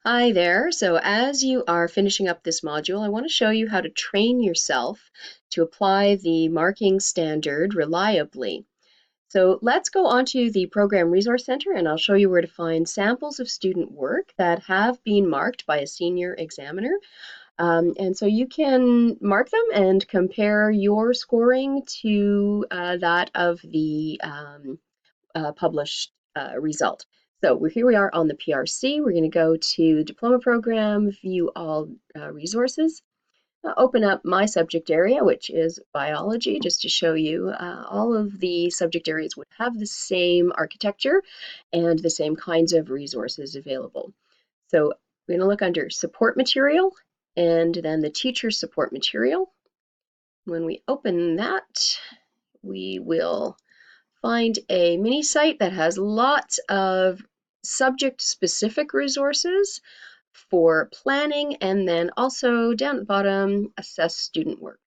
Hi there. So as you are finishing up this module, I want to show you how to train yourself to apply the marking standard reliably. So let's go onto the Program Resource Center and I'll show you where to find samples of student work that have been marked by a senior examiner. And so you can mark them and compare your scoring to that of the published result. So here we are on the PRC. We're going to go to Diploma Program, View All Resources. Open up my subject area, which is biology, just to show you all of the subject areas would have the same architecture and the same kinds of resources available. So we're going to look under support material and then the teacher support material. When we open that, we will find a mini site that has lots of subject-specific resources for planning, and then also down at the bottom, assess student work.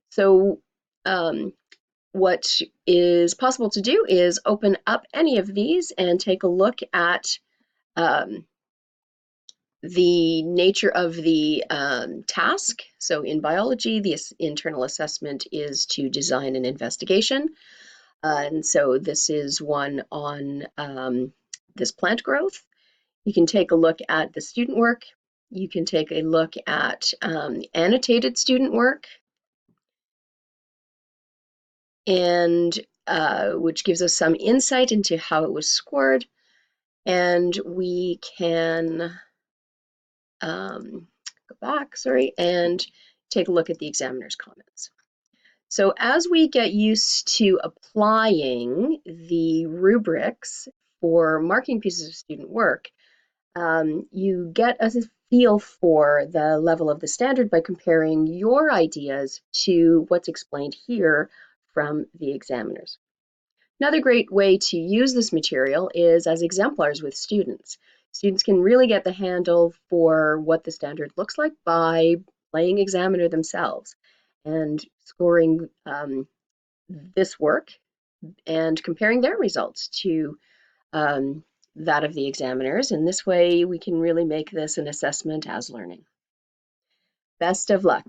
So what is possible to do is open up any of these and take a look at the nature of the task. So in biology, the internal assessment is to design an investigation. And so this is one on this plant growth. You can take a look at the student work. You can take a look at annotated student work, and which gives us some insight into how it was scored. And we can go back, and take a look at the examiner's comments. So as we get used to applying the rubrics for marking pieces of student work, you get a feel for the level of the standard by comparing your ideas to what's explained here from the examiners. Another great way to use this material is as exemplars with students. Students can really get the handle for what the standard looks like by playing examiner themselves and scoring this work and comparing their results to that of the examiners. And this way we can really make this an assessment as learning. Best of luck.